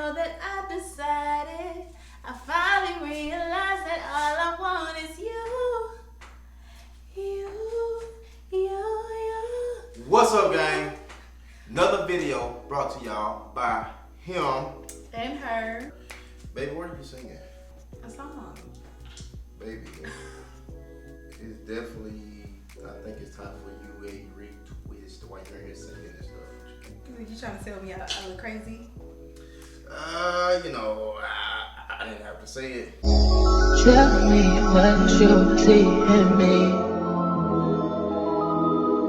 know that I've decided. I finally realized that all I want is you. You. What's up, gang? Another video brought to y'all by him And her. Baby, what are you singing? A song. Baby, it's definitely, I think it's time for you a retwist while you're here singing and stuff. You trying to tell me I look crazy? I didn't have to say it. Tell me what you see in me.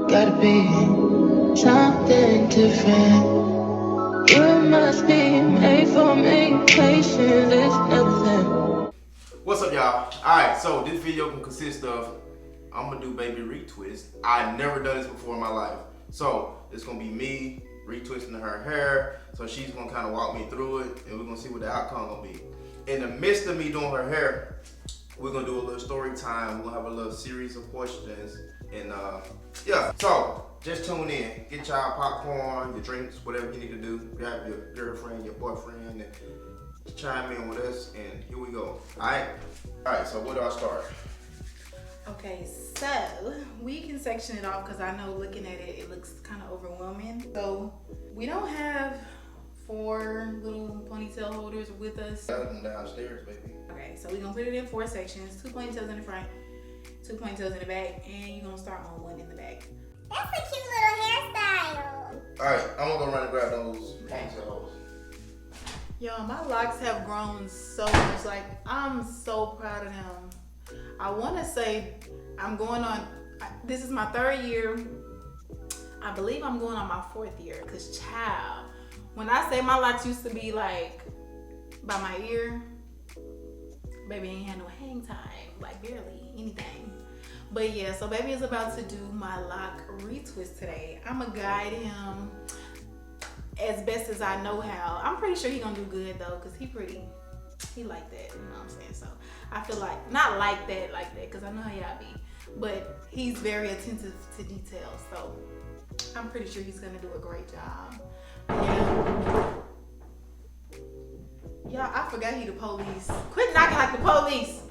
Gotta be something different. You must be made for me. Patience is nothing. What's up, y'all? Alright, so this video can consist of, I'm gonna do Baby retwist. I've never done this before in my life. So it's gonna be me retwisting her hair. So she's gonna kind of walk me through it, and we're gonna see what the outcome gonna be. In the midst of me doing her hair, we're gonna do a little story time. We're gonna have a little series of questions, and yeah. So just tune in, get y'all popcorn, your drinks, whatever you need to do. Grab your girlfriend, your boyfriend, and chime in with us. And here we go. All right. So where do I start? Okay, so we can section it off because I know looking at it, it looks kind of overwhelming. So we don't have 4 little ponytail holders with us. Got them downstairs, baby. Okay, so we're gonna put it in 4 sections. 2 ponytails in the front, 2 ponytails in the back, and you're gonna start on 1 in the back. That's a cute little hairstyle. All right, I'm gonna go run and grab those ponytails. Y'all, my locks have grown so much. Like, I'm so proud of them. I want to say I'm going on, this is my 3rd year. I believe I'm going on my 4th year. Because, child, when I say my locks used to be like by my ear, baby ain't had no hang time. Like, barely anything. But yeah, so baby is about to do my lock retwist today. I'm going to guide him as best as I know how. I'm pretty sure he gonna do good though, because he like that, you know what I'm saying? So I feel like, not like that, because I know how y'all be, but he's very attentive to details, so I'm pretty sure he's gonna do a great job. Yeah. Y'all, I forgot he the police. Quit knocking like the police.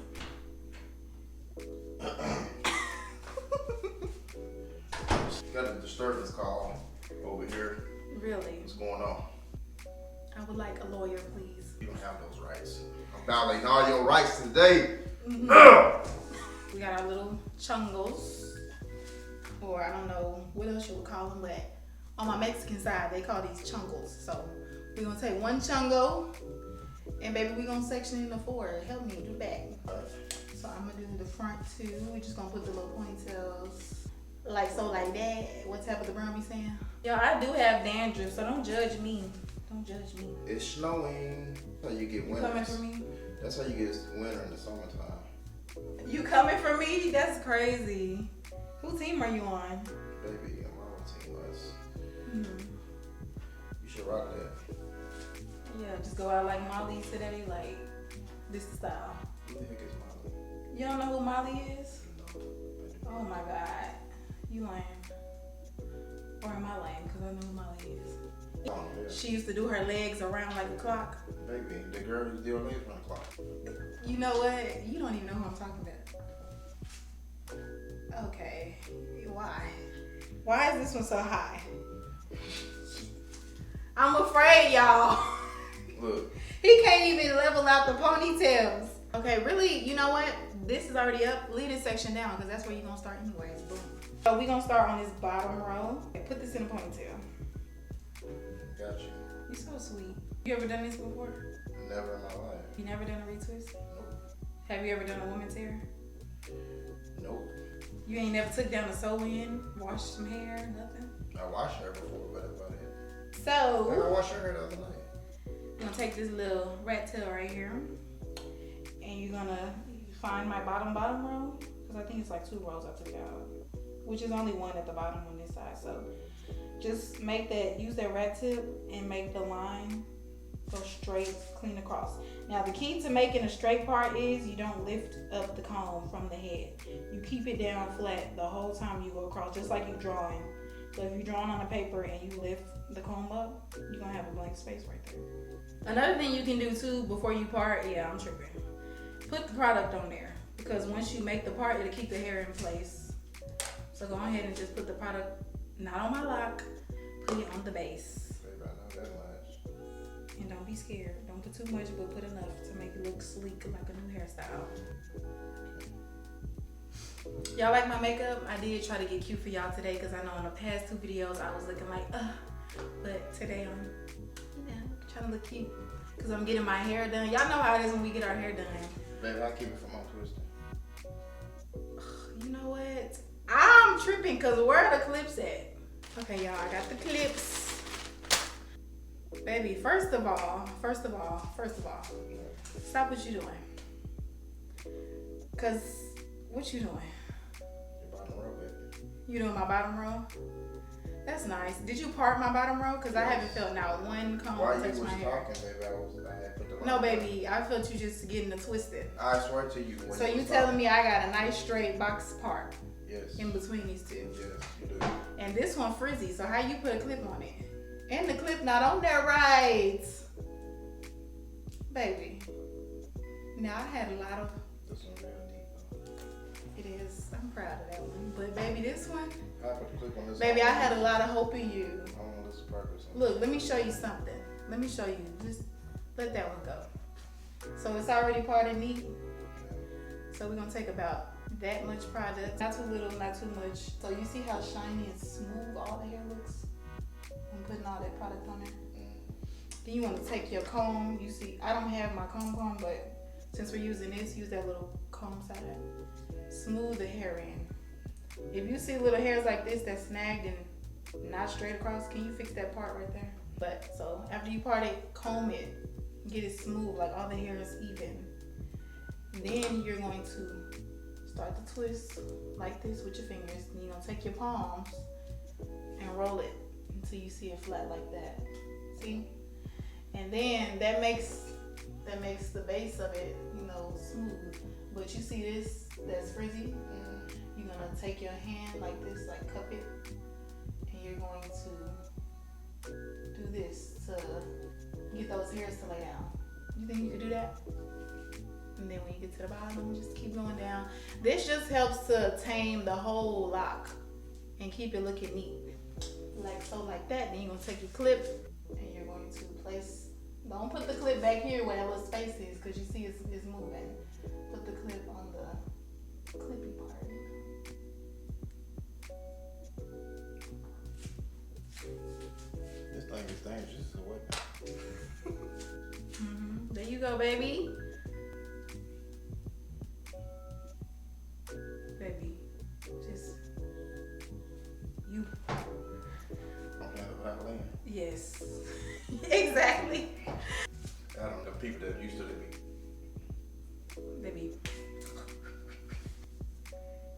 Got a disturbance call over here. Really? What's going on? I would like a lawyer, please. You don't have those rights. I'm violating all your rights today. Mm-hmm. We got our little chungles, or I don't know what else you would call them, but on my Mexican side, they call these chungles. So we're gonna take 1 chungo, and baby, we're gonna section it into 4. Help me do that. So I'm gonna do the front 2. We're just gonna put the little ponytails like so, like that. What type of the brown be saying? Y'all, I do have dandruff, so don't judge me. Don't judge me. It's snowing. That's how you get winter. Coming for me? That's how you get winter in the summertime. You coming for me? That's crazy. Whose team are you on? Baby, I'm on team us. Mm-hmm. You should rock that. Yeah, just go out like Molly today, like this is style. Who the heck is Molly? You don't know who Molly is? No. Oh my God, you lame. Or am I lame? Because I know who Molly is. Oh, yeah. She used to do her legs around like a clock. Baby, the girl who's doing legs around the clock. You know what? You don't even know who I'm talking about. Okay, why? Why is this one so high? I'm afraid, y'all. Look. He can't even level out the ponytails. Okay, really, you know what? This is already up. Leave this section down because that's where you're going to start anyways. Boom. So we're going to start on this bottom row. Okay, put this in a ponytail. Got you. You're so sweet. You ever done this before? Never in my life. You never done a retwist? Nope. Have you ever done a woman's hair? Nope. You ain't never took down a sew-in, washed some hair, nothing? I washed her before, but that's about it. So, I washed her hair the other night. you're going to take this little rat tail right here. And you're going to find my bottom row. Because I think it's like 2 rows I took out. Which is only 1 at the bottom on this side. So just use that rat tip and make the line go straight, clean across. Now the key to making a straight part is you don't lift up the comb from the head. You keep it down flat the whole time you go across, just like you're drawing. So if you're drawing on a paper and you lift the comb up, you're gonna have a blank space right there. Another thing you can do too before you part, yeah, I'm tripping. Put the product on there because once you make the part, it'll keep the hair in place. So go ahead and just put the product, not on my lock, put it on the base. Baby, I know that much. And don't be scared. Don't put too much, but put enough to make it look sleek like a new hairstyle. Y'all like my makeup? I did try to get cute for y'all today because I know in the past 2 videos I was looking like, but today I'm, trying to look cute because I'm getting my hair done. Y'all know how it is when we get our hair done. Baby, I keep it from my twisting. You know what? I'm tripping because where are the clips at? Okay, y'all, I got the clips. Baby, first of all, stop what you doing. Cause what you doing? Your bottom row, baby. You doing my bottom row? That's nice. Did you part my bottom row? Cause I haven't felt not one comb While touch you my was hair. talking, baby, I had put the No, line. baby, I felt you just getting it twisted. I swear to you. When So you was telling talking- me I got a nice straight box part Yes. in between these two? Yes, you do. And this one frizzy, so how you put a clip on it? And the clip not on there right. Baby. Now I had a lot of, This one real deep. it is, I'm proud of that one. But baby, this one, I put the clip on this. baby, one. I had a lot of hope in you. I don't want this purpose. Look, let me show you something. Let me show you, just let that one go. So it's already parted neat. So we're gonna take about that much product. Not too little, not too much. So you see how shiny and smooth all the hair looks? I'm putting all that product on there. Then you want to take your comb. You see, I don't have my comb, but since we're using this, use that little comb side. Smooth the hair in. If you see little hairs like this that's snagged and not straight across, can you fix that part right there? But so after you part it, comb it, get it smooth, like all the hair is even. Then you're going to start to twist like this with your fingers. And you're gonna take your palms and roll it until you see it flat like that. See? And then that makes the base of it, smooth. But you see this, that's frizzy? You're gonna take your hand like this, like cup it, and you're going to do this to get those hairs to lay down. You think you could do that? And then when you get to the bottom, just keep going down. This just helps to tame the whole lock and keep it looking neat. Like so, like that. Then you're gonna take your clip and you're going to place. Don't put the clip back here where that little space is, because you see it's moving. Put the clip on the clippy part. This thing is dangerous. So what? There you go, baby. Baby, just you. I'm playing the violin. Yes, exactly. I don't know people that used to the beat. Baby.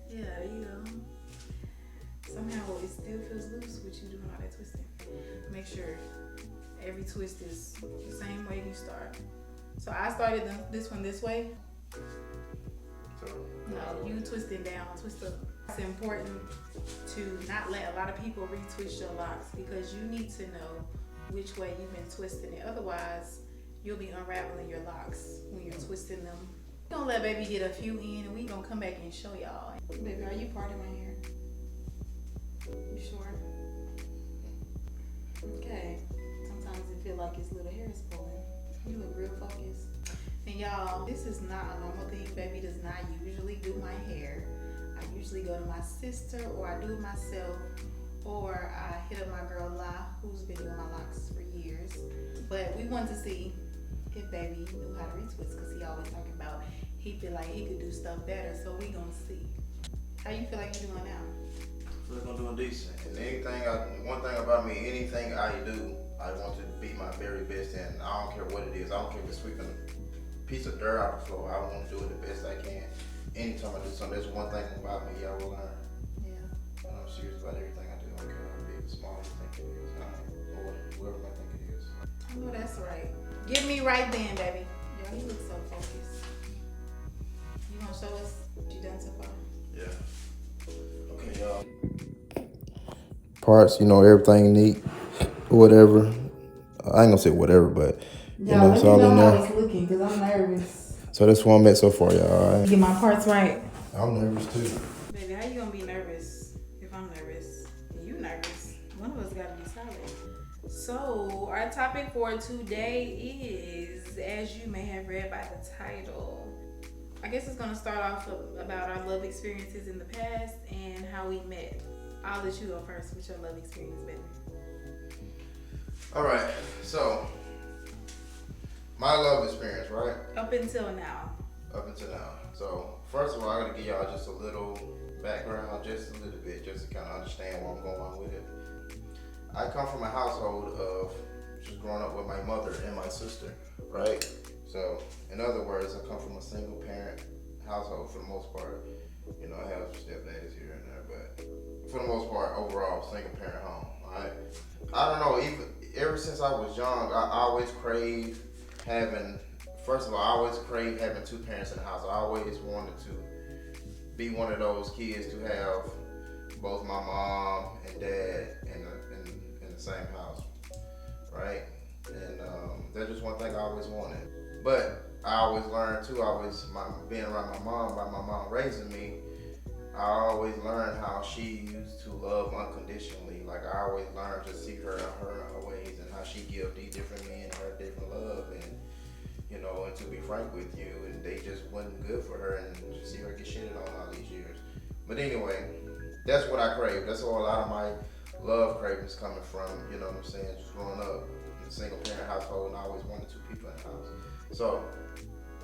Yeah, there you go. Somehow it still feels loose with you doing all that twisting. Make sure every twist is the same way you start. So I started this one this way. So, No, you twisting down, twist up. It's important to not let a lot of people retwist your locks because you need to know which way you've been twisting it. Otherwise, you'll be unraveling your locks when you're twisting them. We're gonna let baby get a few in and we gonna come back and show y'all. Baby, are you parting my hair? You sure? Okay. Sometimes it feel like it's little hairs pulling. You look real focused. And y'all, this is not a normal thing. Baby does not usually do my hair. I usually go to my sister or I do it myself or I hit up my girl La, who's been doing my locks for years. But we wanted to see if baby knew how to retwist because he always talking about he feel like he could do stuff better. So we gonna see. How you feel like you're doing now? we're gonna do decent. And one thing about me, anything I do, I want to be my very best, and I don't care what it is. I don't care if it's sweeping a piece of dirt out the floor. I want to do it the best I can. Anytime I do something, there's one thing about me, y'all will learn. Yeah. And I'm serious about everything I do. I don't care how big or small you think it is, or whoever I think it is. I know that's right. Get me right then, baby. Yo, you look so focused. You gonna show us what you done so far? Yeah. Okay, y'all. Parts, everything neat. whatever. I ain't gonna say whatever, but you know, it's all in there. It's looking, because I'm nervous. So that's what I'm at so far, y'all. All right? Get my parts right. I'm nervous too. Baby, how you gonna be nervous if I'm nervous and you nervous? One of us gotta be solid. So our topic for today is, as you may have read by the title, I guess it's gonna start off about our love experiences in the past and how we met. I'll let you go first with your love experience, baby. All right, so my love experience, right? Up until now. Up until now. So first of all, I gotta give y'all just a little background, just a little bit, just to kind of understand where I'm going with it. I come from a household of just growing up with my mother and my sister, right? So in other words, I come from a single parent household for the most part. You know, I have stepdaddies here and there, but for the most part, overall, single parent home. Right? I don't know. Even ever since I was young, I always craved having. First of all, I always craved having two parents in the house. I always wanted to be one of those kids to have both my mom and dad in the same house, right? And that's just one thing I always wanted. But I always learned too. Being around my mom, by my mom raising me, I always learned how she used to love unconditionally. Like I always learned to see her ways and how she give these different men her different love, and you know, and to be frank with you, and they just wasn't good for her, and to see her get shitted on all these years. But anyway, that's what I crave. That's where a lot of my love cravings coming from. You know what I'm saying? Just growing up in a single parent household, and I always wanted two people in the house. So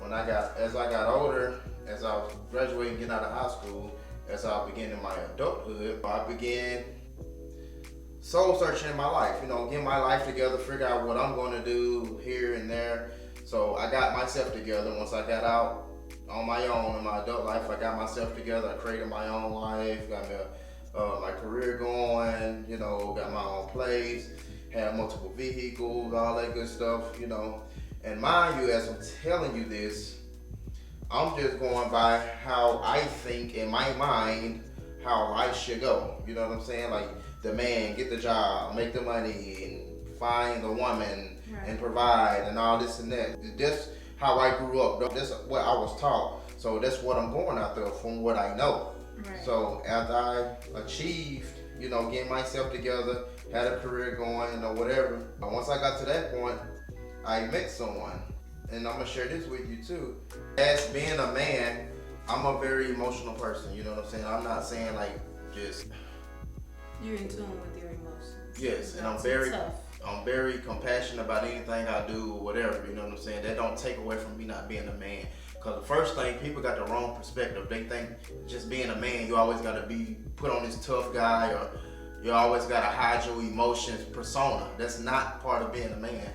as I got older, as I was graduating, getting out of high school, as I began in my adulthood, I began soul searching in my life. You know, getting my life together, figure out what I'm going to do here and there. So I got myself together. Once I got out on my own in my adult life, I got myself together. I created my own life, got me my career going, you know, got my own place, had multiple vehicles, all that good stuff, you know. And mind you, as I'm telling you this, I'm just going by how I think in my mind how life should go. You know what I'm saying? Like the man, get the job, make the money, and find the woman, and provide, and all this and that. That's how I grew up. That's what I was taught. So that's what I'm going out there from what I know. Right. So as I achieved, you know, getting myself together, had a career going, or whatever. But once I got to that point, I met someone. And I'm gonna share this with you too. As being a man, I'm a very emotional person. You know what I'm saying? I'm not saying like just. You're in tune with your emotions. Yes, and I'm very compassionate about anything I do or whatever, you know what I'm saying? That don't take away from me not being a man. Because the first thing, people got the wrong perspective. They think just being a man, you always got to be put on this tough guy, or you always got to hide your emotions persona. That's not part of being a man.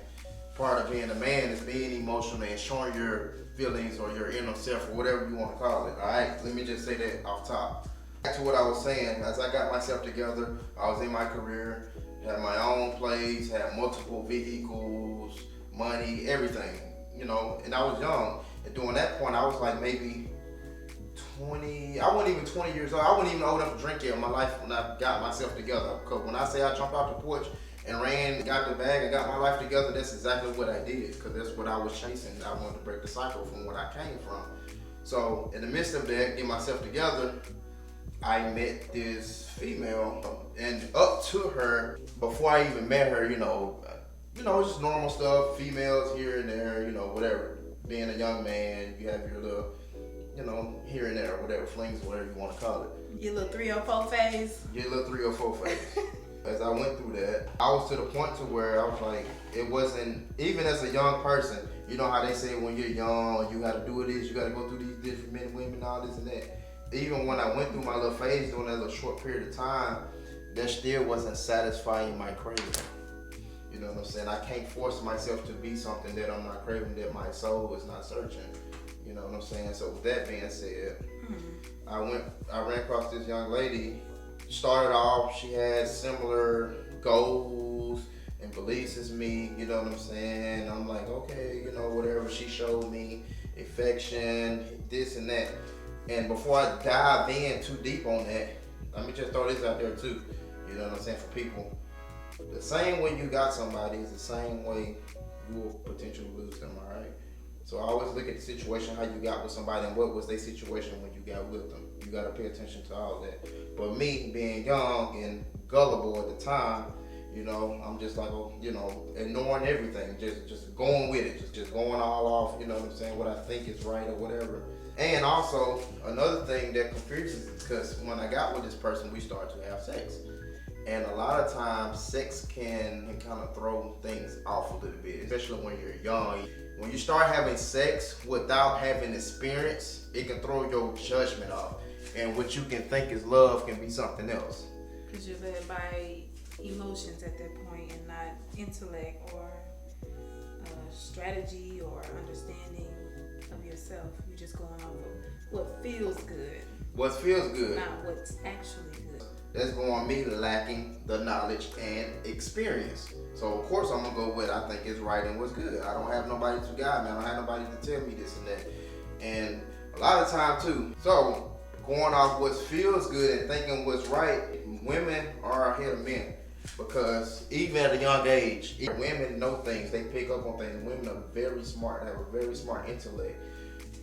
Part of being a man is being emotional and showing your feelings or your inner self or whatever you want to call it, all right? Let me just say that off top. Back to what I was saying, as I got myself together, I was in my career, had my own place, had multiple vehicles, money, everything, you know, and I was young. And during that point, I was like maybe 20, I wasn't even 20 years old. I wasn't even old enough to drink yet in my life when I got myself together. Because when I say I jumped out the porch and ran, got the bag and got my life together, that's exactly what I did. Because that's what I was chasing. I wanted to break the cycle from where I came from. So in the midst of that, getting myself together, I met this female, and up to her, before I even met her, you know, just normal stuff, females here and there, you know, whatever. Being a young man, you have your little, you know, here and there, whatever, flings, whatever you want to call it. Your little 304 phase. Your little 304 phase. As I went through that, I was to the point to where I was like, it wasn't, even as a young person, you know how they say when you're young, you got to do this, you got to go through these different men, women, all this and that. Even when I went through my little phase during that little short period of time, that still wasn't satisfying my craving. You know what I'm saying? I can't force myself to be something that I'm not craving, that my soul is not searching. You know what I'm saying? So with that being said, I ran across this young lady. Started off, she had similar goals and beliefs as me, you know what I'm saying? I'm like, okay, you know, whatever. She showed me affection, this and that. And before I dive in too deep on that, let me just throw this out there too. You know what I'm saying, for people. The same way you got somebody is the same way you will potentially lose them, all right? So I always look at the situation, how you got with somebody and what was their situation when you got with them. You got to pay attention to all that. But me being young and gullible at the time, you know, I'm just like, you know, ignoring everything, just going with it, just going all off, you know what I'm saying, what I think is right or whatever. And also, another thing that confuses is because when I got with this person, we started to have sex. And a lot of times, sex can kind of throw things off a little bit, especially when you're young. When you start having sex without having experience, it can throw your judgment off. And what you can think is love can be something else. Because you're led by emotions at that point and not intellect or strategy or understanding of yourself. You're just going off of what feels good. What feels good. Not what's actually good. That's going me lacking the knowledge and experience. So of course I'm gonna go with I think is right and what's good. I don't have nobody to guide me. I don't have nobody to tell me this and that. And a lot of time too. So going off what feels good and thinking what's right, women are ahead of men. Because even at a young age, women know things. They pick up on things. Women are very smart. They have a very smart intellect.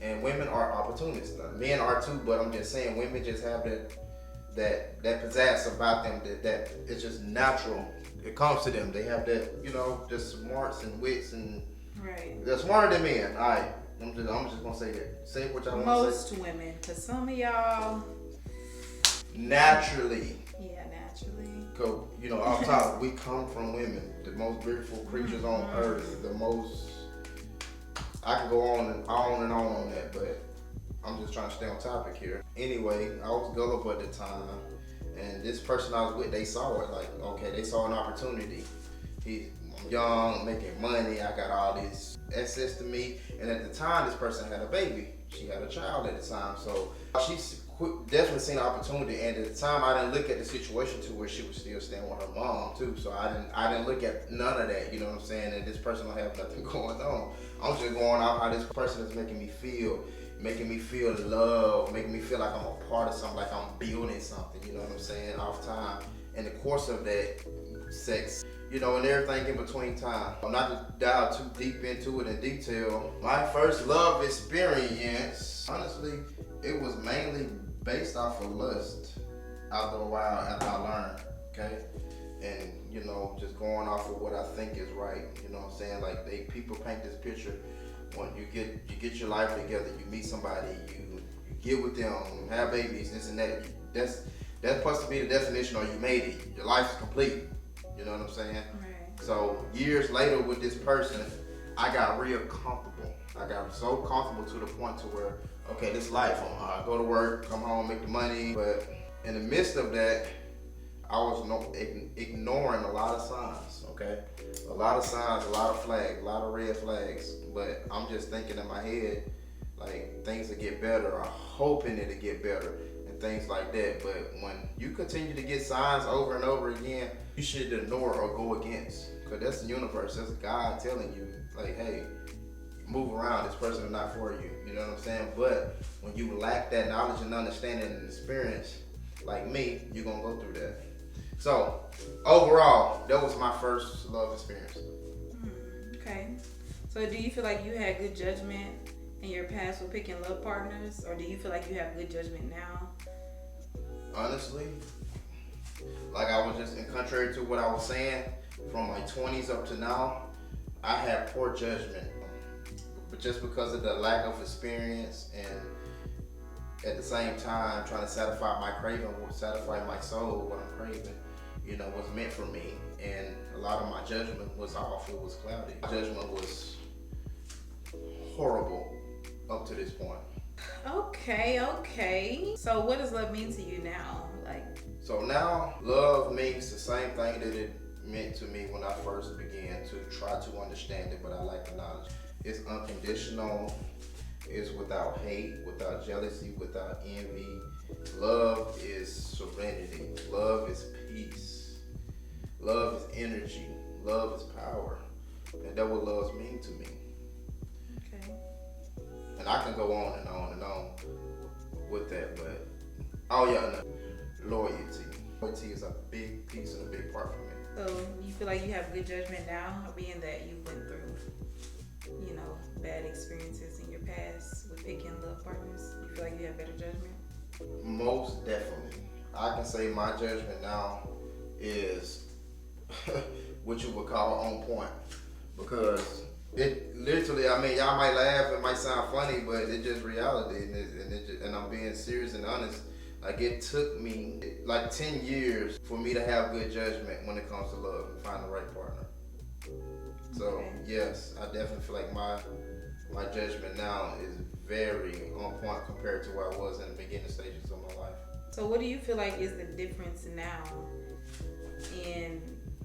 And women are opportunists. Now, men are too, but I'm just saying women just have that pizzazz about them that it's just natural. It comes to them. They have that, you know, just smarts and wits and right. They're smarter than men. All right, I'm just gonna say that. Say what y'all want to say. Most women, because some of y'all naturally. Yeah, naturally. Cause you know, off top, we come from women, the most beautiful creatures on earth, the most. I can go on and on that, but I'm just trying to stay on topic here. Anyway, I was gullible at the time, and this person I was with, they saw it like, okay, they saw an opportunity. I'm young, making money, I got all this access to me, and at the time, this person had a baby. She had a child at the time, so she's definitely seen an opportunity. And at the time, I didn't look at the situation to where she was still staying with her mom too. So I didn't look at none of that. You know what I'm saying? And this person don't have nothing going on. I'm just going off how this person is making me feel love, making me feel like I'm a part of something, like I'm building something. You know what I'm saying? Off time. In the course of that sex, you know, and everything in between time. I'm not to dive too deep into it in detail. My first love experience, honestly, it was mainly based off of lust. After a while, after I learned, okay? And, you know, just going off of what I think is right. You know what I'm saying? Like, people paint this picture when you get your life together, you meet somebody, you get with them, have babies, this and that. That's supposed to be the definition, or you made it. Your life is complete. You know what I'm saying? Right. So years later with this person, I got real comfortable. I got so comfortable to the point to where, okay, this life, I go to work, come home, make the money. But in the midst of that, I was ignoring a lot of signs, okay? A lot of signs, a lot of flags, a lot of red flags. But I'm just thinking in my head, like, things will get better. I'm hoping it'll get better and things like that. But when you continue to get signs over and over again, you should ignore or go against. Because that's the universe, that's God telling you, like, hey, move around, this person is not for you. You know what I'm saying? But when you lack that knowledge and understanding and experience, like me, you're going to go through that. So, overall, that was my first love experience. Okay. So do you feel like you had good judgment in your past with picking love partners? Or do you feel like you have good judgment now? Honestly, like I was just, in contrary to what I was saying, from my 20s up to now, I had poor judgment. But just because of the lack of experience and at the same time trying to satisfy my craving, satisfy my soul, what I'm craving, you know, was meant for me. And a lot of my judgment was off, it was cloudy. My judgment was horrible up to this point. Okay. So what does love mean to you now? So now, love means the same thing that it meant to me when I first began to try to understand it, but I lack the knowledge. It's unconditional. It's without hate, without jealousy, without envy. Love is serenity. Love is peace. Love is energy. Love is power. And that's what love means to me. Okay. And I can go on and on and on with that, but oh yeah, no. Loyalty. Loyalty is a big piece and a big part for me. So you feel like you have good judgment now, being that you went through, you know, bad experiences in your past with picking love partners? You feel like you have better judgment? Most definitely. I can say my judgment now is what you would call on point, because it literally, I mean, y'all might laugh, it might sound funny, but it's just reality, and I'm being serious and honest. Like, it took me like 10 years for me to have good judgment when it comes to love and find the right partner. So Okay. yes, I definitely feel like my judgment now is very on point compared to where I was in the beginning stages of my life. So what do you feel like is the difference now in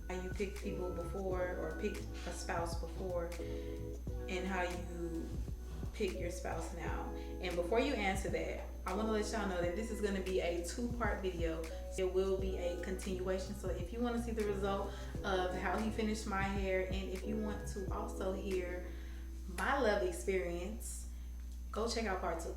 how you picked people before or picked a spouse before and how you pick your spouse now? And before you answer that, I want to let y'all know that this is going to be a 2-part video. It will be a continuation. So if you want to see the result of how he finished my hair, and if you want to also hear my love experience, go check out part 2.